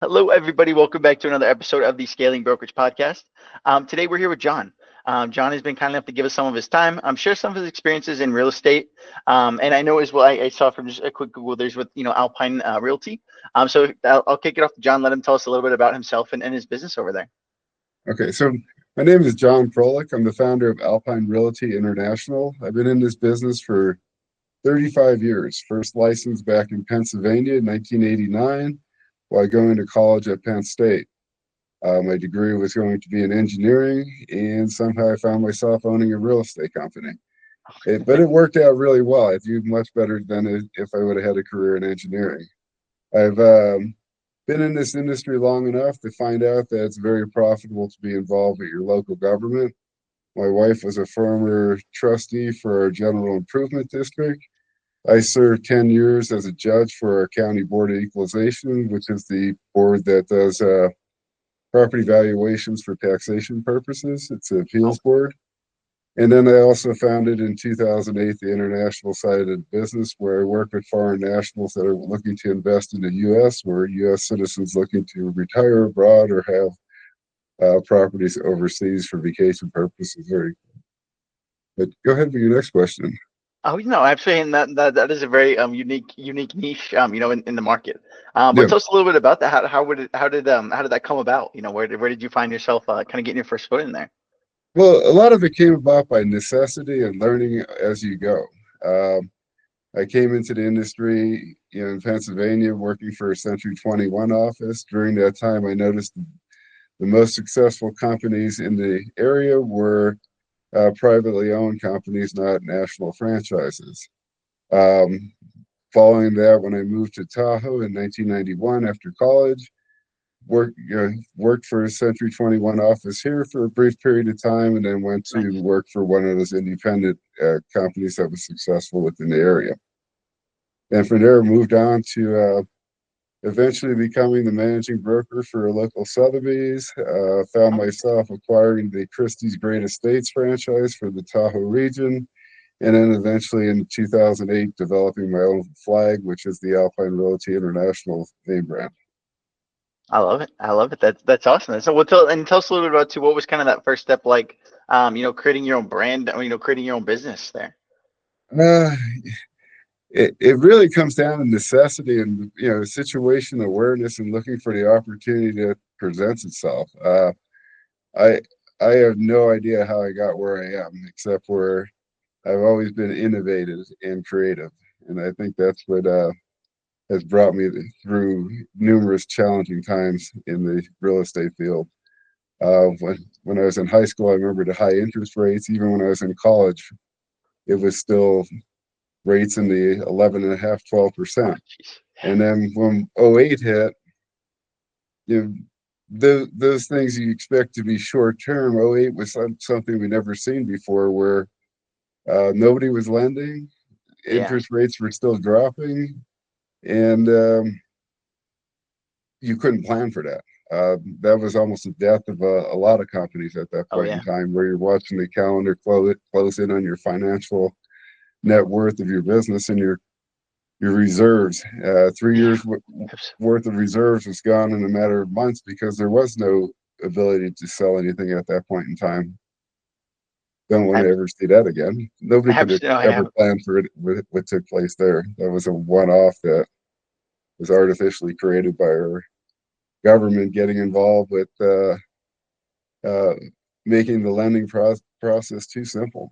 Hello, everybody. Welcome back to another episode of the Scaling Brokerage Podcast. Today, we're here with John. John has been kind enough to give us some of his time, share some of his experiences in real estate. And I know as well, I saw from just a quick Google, there's with Alpine Realty. So I'll kick it off to John. Let him tell us a little bit about himself and his business over there. Okay, so my name is John Krolick. I'm the founder of Alpine Realty International. I've been in this business for 35 years. First licensed back in Pennsylvania in 1989 while going to college at Penn State. My degree was going to be in engineering, and somehow I found myself owning a real estate company. But it worked out really well. I do much better than if I would have had a career in engineering. I've been in this industry long enough to find out that it's very profitable to be involved with your local government. My wife was a former trustee for our general improvement district. I served 10 years as a judge for our county board of equalization, which is the board that does property valuations for taxation purposes. It's an Oh, appeals board. And then I also founded in 2008 the international side of the business, where I work with foreign nationals that are looking to invest in the U.S., or U.S. citizens looking to retire abroad or have properties overseas for vacation purposes. But go ahead with your next question. oh, absolutely, and that is a very unique niche, in the market. But Yeah. tell us a little bit about that. How did that come about? Where did you find yourself kind of getting your first foot in there? Well, a lot of it came about by necessity and learning as you go. Um, I came into the industry, in Pennsylvania, working for a Century 21 office. During that time, I noticed the most successful companies in the area were privately owned companies, not national franchises. Um, Following that, when I moved to Tahoe in 1991 after college, worked for a Century 21 office here for a brief period of time, and then went to Nice. work for one of those independent companies that was successful within the area. And from there, moved on to eventually becoming the managing broker for a local Sotheby's. Found Oh, myself acquiring the Christie's Great Estates franchise for the Tahoe region. And then eventually in 2008, developing my own flag, which is the Alpine Realty International name brand. I love it. I love it. That's awesome. So, tell us a little bit about too. What was kind of that first step like? Creating your own brand. Creating your own business there. Uh, it really comes down to necessity and situation awareness and looking for the opportunity that presents itself. I I have no idea how I got where I am, except for I've always been innovative and creative, and I think that's what has brought me through numerous challenging times in the real estate field. When I was in high school, I remember the high interest rates. Even when I was in college, it was still rates in the 11 and a half, Oh, 12%. jeez. And then when '08 hit, you know, those things you expect to be short term. '08 was something we never seen before, where nobody was lending, Yeah. interest rates were still dropping, and you couldn't plan for that. That was almost the death of a lot of companies at that Oh, point in yeah. time, where you're watching the calendar close in on your financial net worth of your business and your reserves. 3 years Abs- worth of reserves was gone in a matter of months because there was no ability to sell anything at that point in time. Don't want to abs- ever see that again. Nobody could have No, I ever have. planned for it, what took place there. That was a one-off that was artificially created by our government getting involved with uh, making the lending process too simple.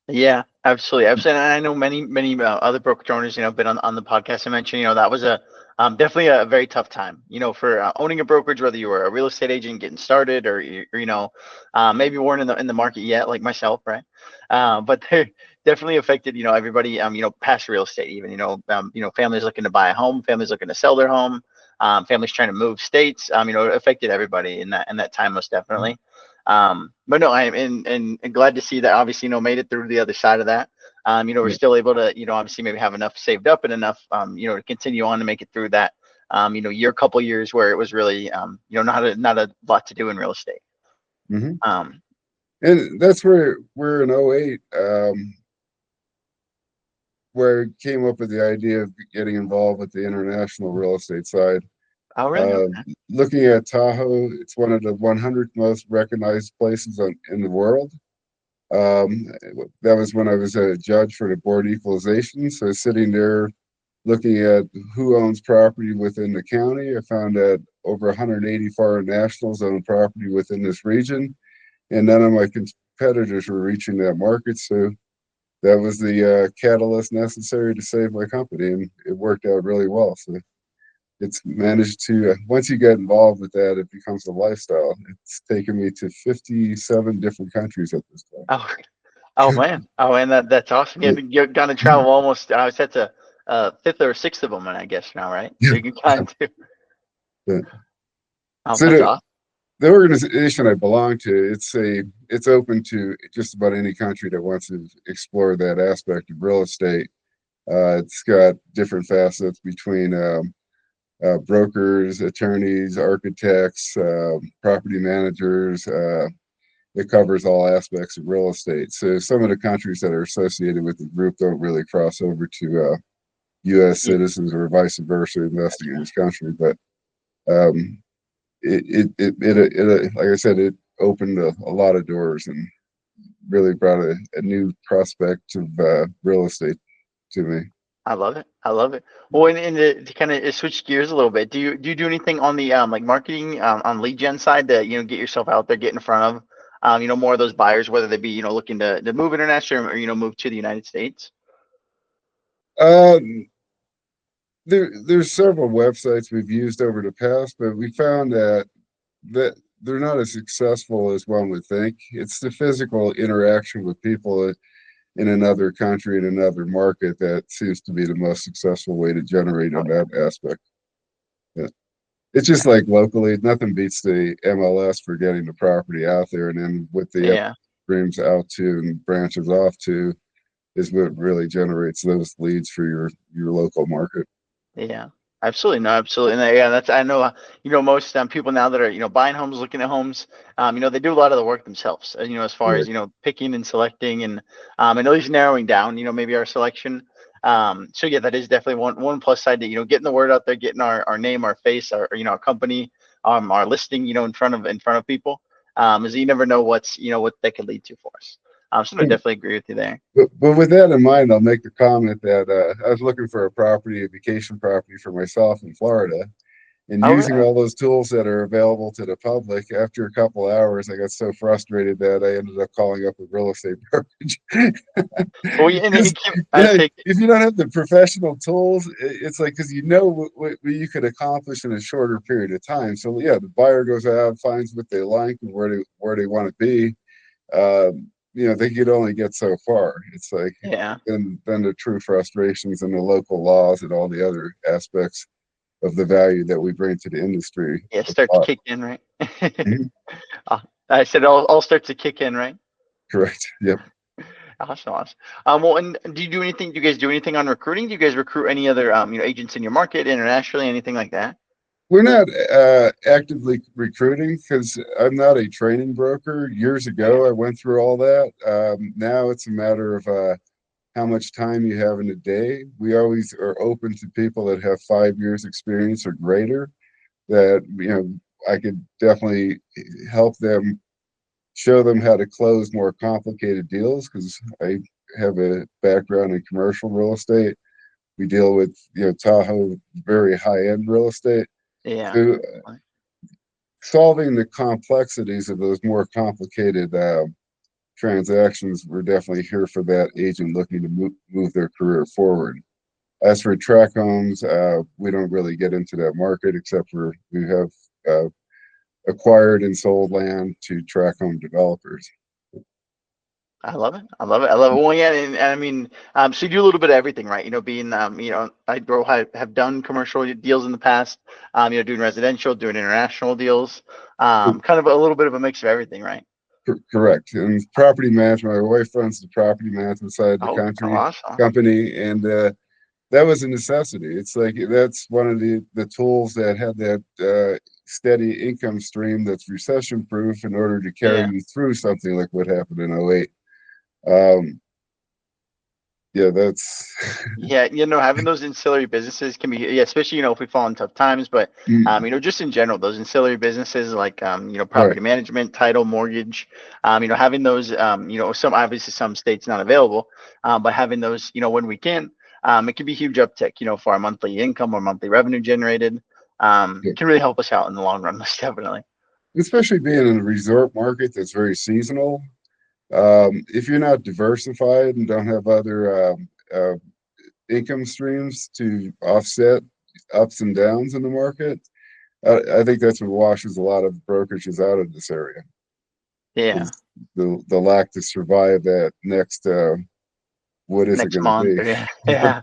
Yeah, absolutely, absolutely. And I know many other brokerage owners, been on the podcast. I mentioned, that was a definitely a very tough time, for owning a brokerage, whether you were a real estate agent getting started or maybe weren't in the market yet, like myself, right? But they definitely affected, everybody, past real estate, even, families looking to buy a home, families looking to sell their home, families trying to move states. It affected everybody in that time, most definitely. But no, I am and glad to see that obviously, made it through the other side of that. We're Yeah. still able to, obviously maybe have enough saved up and enough, to continue on to make it through that, couple years where it was really, not a lot to do in real estate. Hmm. Um, And that's where we're in '08, where I came up with the idea of getting involved with the international real estate side. Oh, really? Uh, Okay. Looking at Tahoe, it's one of the 100 most recognized places in the world. Um, that was when I was a judge for the board equalization. So sitting there looking at who owns property within the county, I found that over 180 foreign nationals own property within this region, and none of my competitors were reaching that market. So that was the catalyst necessary to save my company, and it worked out really well. So it's managed to, once you get involved with that, it becomes a lifestyle. It's taken me to 57 different countries at this Oh, oh man. Oh man, that's awesome. point. You're gonna travel almost. I was at the fifth or sixth of them, and I guess now, right? So you can kind of. Yeah. Oh, So that's awesome. the organization I belong to, it's open to just about any country that wants to explore that aspect of real estate. It's got different facets between brokers, attorneys, architects, property managers. It covers all aspects of real estate. So some of the countries that are associated with the group don't really cross over to U.S. Yeah, citizens or vice versa investing in gotcha. this country. But um, like I said, it opened a lot of doors and really brought a new prospect of real estate to me. I love it. I love it. Well, and to kind of switch gears a little bit, do you do anything on the like marketing on lead gen side to get yourself out there, get in front of more of those buyers, whether they be looking to move international or move to the United States? Um, there's several websites we've used over the past, but we found that they're not as successful as one would think. It's the physical interaction with people in another country, in another market, that seems to be the most successful way to generate Oh on that aspect. Yeah. It's just like locally, nothing beats the MLS for getting the property out there, and then with the yeah, streams out to and branches off to is what really generates those leads for your local market. yeah. Absolutely, no, absolutely, and yeah. That's I know. Most people now that are buying homes, looking at homes, they do a lot of the work themselves. As far as Right. picking and selecting and at least narrowing down, maybe our selection. So yeah, that is definitely one plus side to getting the word out there, getting our name, our face, our company, our listing, in front of people. Is you never know what that could lead to for us. So no, definitely agree with you there. But with that in mind, I'll make the comment that I was looking for a property, a vacation property for myself in Florida, and Oh, using really? all those tools that are available to the public. After a couple hours, I got so frustrated that I ended up calling up a real estate brokerage. Well, yeah, and Because I yeah, take it. if you don't have the professional tools, it's like because you know what you could accomplish in a shorter period of time. So yeah, the buyer goes out, finds what they like and where they want to be. They could only get so far. It's like Yeah, then the true frustrations and the local laws and all the other aspects of the value that we bring to the industry yeah, start to apply. kick in, right? Mhm. Uh, I said all starts to kick in, right? Correct. Yep. Awesome, awesome. Well, and do you do anything? Do you guys do anything on recruiting? Do you guys recruit any other agents in your market internationally, anything like that? We're not actively recruiting because I'm not a training broker. Years Okay. ago, I went through all that. Now it's a matter of how much time you have in a day. We always are open to people that have 5 years experience or greater that, I could definitely help them, show them how to close more complicated deals because I have a background in commercial real estate. We deal with, Tahoe, very high end real estate. Yeah. So solving the complexities of those more complicated transactions, we're definitely here for that agent looking to move their career forward. As for track homes, we don't really get into that market except for we have uh, acquired and sold land to track home developers. I love it. I love it. I love it. Well, yeah, and I mean, so you do a little bit of everything, right? Being, I grow have done commercial deals in the past. Doing residential, doing international deals. Kind of a little bit of a mix of everything, right? Correct. And property management, my wife runs the property management side of the Oh, country awesome. company, and that was a necessity. It's like that's one of the tools that had that steady income stream that's recession proof in order to carry Yeah. you through something like what happened in '08. Um, yeah, that's Yeah, having those ancillary businesses can be, yeah, especially, if we fall in tough times, but, mm, just in general, those ancillary businesses like, right. property management, title, mortgage, having those, some states not available, but having those, when we can, it can be a huge uptick, for our monthly income or monthly revenue generated. Yeah. Can really help us out in the long run, most definitely. Especially being in a resort market that's very seasonal. If you're not diversified and don't have other income streams to offset ups and downs in the market, I think that's what washes a lot of brokerages out of this area Yeah. is the lack to survive that next what is it Next going to month be? or yeah, yeah.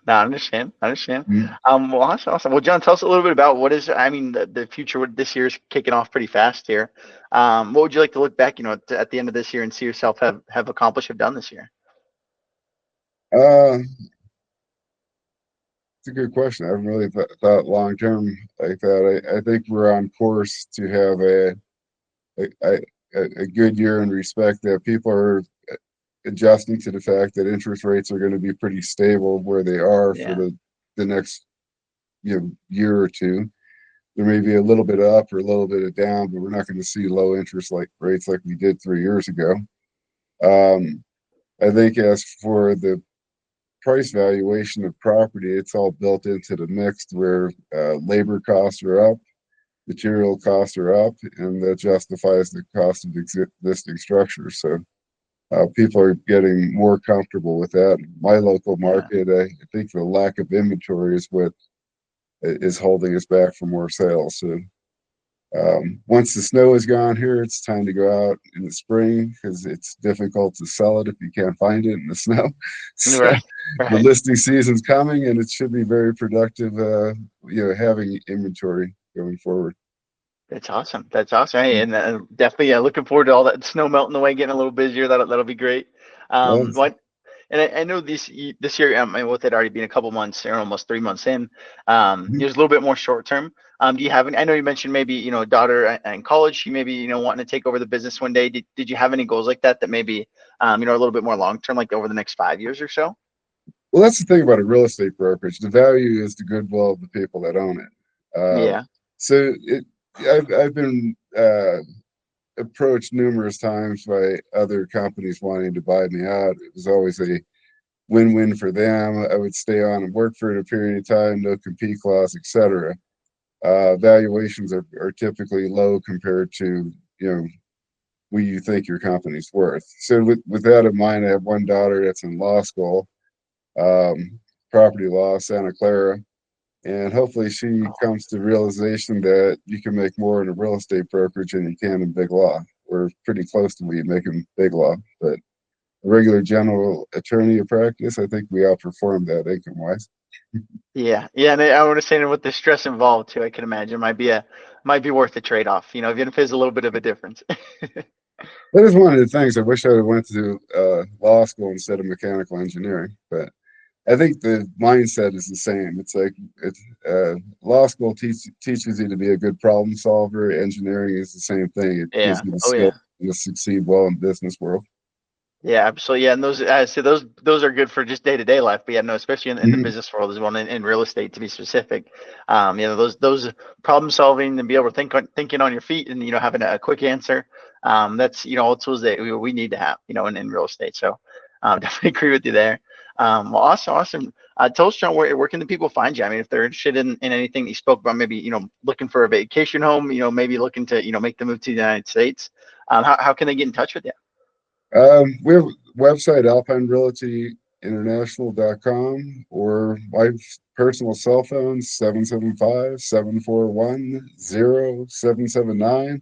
No, I understand. I understand. Mm. Well, awesome, awesome. Well, John, tell us a little bit about what is. I mean, the future this year is kicking off pretty fast here. What would you like to look back, at the end of this year and see yourself have accomplished, have done this year? Uh, it's a good question. I haven't really thought long term like that. I think we're on course to have a, a good year in respect that people are adjusting to the fact that interest rates are going to be pretty stable where they are for Yeah, the next year or two. There may be a little bit up or a little bit of down, but we're not going to see low interest like rates like we did 3 years ago. Um, I think as for the price valuation of property, it's all built into the mix where labor costs are up, material costs are up, and that justifies the cost of existing structures. So people are getting more comfortable with that. My local yeah, market, I think the lack of inventory is what is holding us back from more sales. So once the snow is gone here, it's time to go out in the spring because it's difficult to sell it if you can't find it in the snow. So right, the right. listing season's coming, and it should be very productive. Having inventory going forward. That's awesome. That's awesome. Hey, and definitely, looking forward to all that snow melting away, getting a little busier. That'll be great. Well, What And I know this year, and with it already being a couple months or almost 3 months in, mhm. it was a little bit more short term. Do you have any? I know you mentioned maybe a daughter in college. She maybe wanting to take over the business one day. Did you have any goals like that maybe a little bit more long term, like over the next 5 years or so? Well, that's the thing about a real estate brokerage. The value is the goodwill of the people that own it. Yeah. So I've been approached numerous times by other companies wanting to buy me out. It was always a win-win for them. I would stay on and work for a period of time, no compete clause, etc. Valuations are typically low compared to what you think your company's worth. So with that in mind, I have one daughter that's in law school, um, property law, Santa Clara, and hopefully she Oh, comes to the realization that you can make more in a real estate brokerage than you can in big law. We're pretty close to what you make in big law, but a regular general attorney of practice, I think we outperform that income wise. yeah, yeah, and I understand with the stress involved too. I can imagine might be worth the trade off. Even if there's a little bit of a difference. That is one of the things I wish I went to law school instead of mechanical engineering, but I think the mindset is the same. It's like law school teaches you to be a good problem solver. Engineering is the same thing. It gives Yeah. you the Oh skill yeah. to succeed well in business world. Yeah, absolutely. Yeah, and those are good for just day to day life. But yeah, no, especially in the Mhm. business world as well, in real estate to be specific. Those problem solving and be able to thinking on your feet and having a quick answer. That's all tools that we need to have in real estate. So definitely agree with you there. Well, awesome, awesome. Tell us, John, where can the people find you? I mean, if they're interested in anything that you spoke about, maybe looking for a vacation home, maybe looking to make the move to the United States. How can they get in touch with you? We have a website, alpinerealtyinternational.com, or my personal cell phone, 775-741-0779.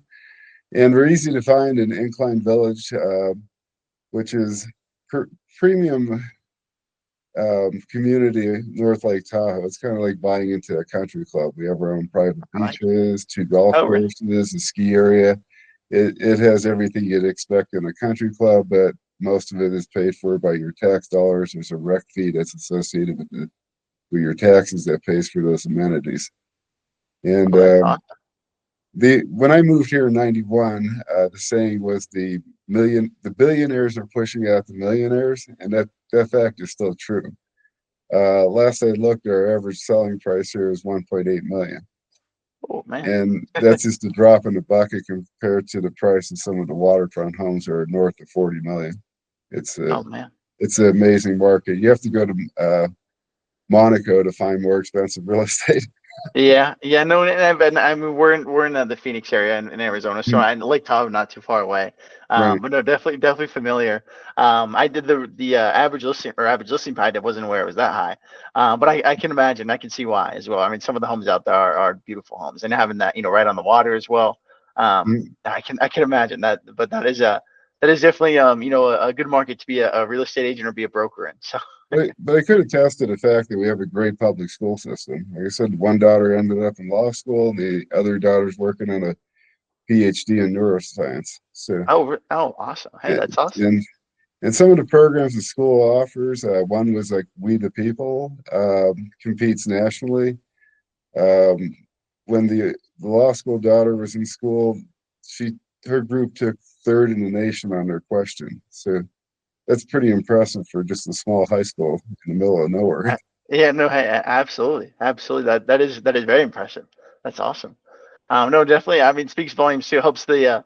And we're easy to find in Incline Village, which is premium community North Lake Tahoe. It's kind of like buying into a country club. We have our own private I like it. beaches, two golf Oh, really? courses, a ski area. It has everything you'd expect in a country club, but most of it is paid for by your tax dollars. There's a rec fee that's associated with your taxes that pays for those amenities. And Oh, that's awesome. the when I moved here in '91, the saying was the the billionaires are pushing out the millionaires, and that fact is still true. Last I looked, our average selling price here is 1.8 million. Oh man. And that's just a drop in the bucket compared to the price of some of the waterfront homes that are north of 40 million. It's a Oh man. it's an amazing market. You have to go to Monaco to find more expensive real estate. Yeah, yeah, no, and I mean we're in the Phoenix area in Arizona, so I Lake Tahoe not too far away. Right. But no, definitely familiar. I did the average listing price. I wasn't aware it was that high. But I can imagine, I can see why as well. I mean, some of the homes out there are beautiful homes, and having that right on the water as well. Mm. I can imagine that, but that is definitely a good market to be a real estate agent or be a broker in. So. But I could attest to the fact that we have a great public school system. Like I said, one daughter ended up in law school, and the other daughter's working on a PhD in neuroscience. So, Oh, awesome. Hey, and that's awesome. and, and some of the programs the school offers, one was like We the People, competes nationally. Um, when the law school daughter was in school, she her group took third in the nation on their question. So that's pretty impressive for just a small high school in the middle of nowhere. Yeah, no, hey, absolutely, absolutely. That is very impressive. That's awesome. No, definitely. I mean, speaks volumes too. Helps the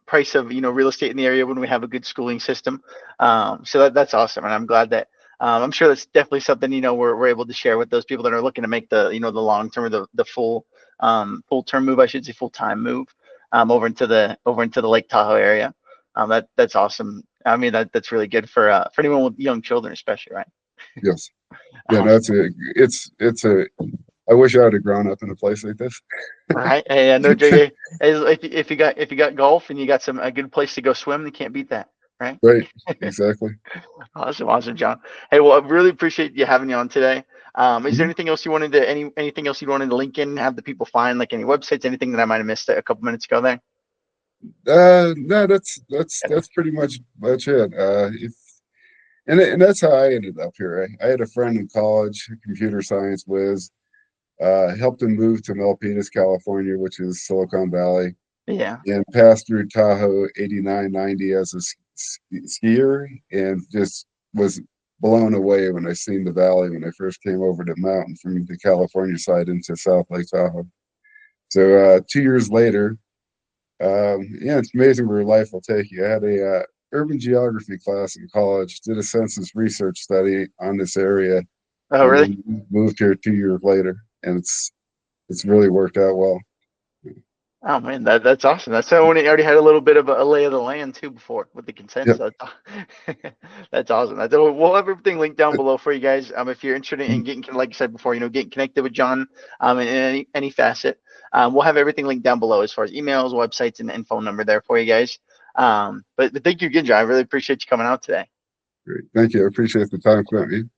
price of real estate in the area when we have a good schooling system. So that's awesome, and I'm glad that I'm sure that's definitely something we're able to share with those people that are looking to make the long term or the full term move, I should say, full time move over into the Lake Tahoe area. That's awesome. I mean, that's really good for anyone with young children, especially, right? Yes. Yeah, no, Awesome. it's a I wish I would have grown up in a place like this. Right. Hey, I know, Jay. If you got golf and you got a good place to go swim, you can't beat that, right? Right. Exactly. Awesome, awesome, John. Hey, well, I really appreciate you having me on today. Is there Mhm. anything else you wanted to anything else you wanted to link in, have the people find, like any websites, anything that I might have missed a couple minutes ago there? No, that's pretty much it. If and that's how I ended up here. I had a friend in college, a computer science whiz, helped him move to Milpitas, California, which is Silicon Valley, Yeah. and passed through Tahoe 89, 90 as a skier, and just was blown away when I seen the valley when I first came over the mountain from the California side into South Lake Tahoe. So 2 years later, yeah, it's amazing where life will take you. I had a urban geography class in college, did a census research study on this area, Oh, and really? then moved here 2 years later, and it's really worked out well. Oh man, that's awesome. That's how when it already had a little bit of a lay of the land too before with the consent. Yep. So that's awesome. We'll have everything linked down below for you guys. If you're interested in getting, like I said before, getting connected with John, in any facet, we'll have everything linked down below as far as emails, websites, and phone number there for you guys. But thank you again, John. I really appreciate you coming out today. Great. Thank you. I appreciate the time spent.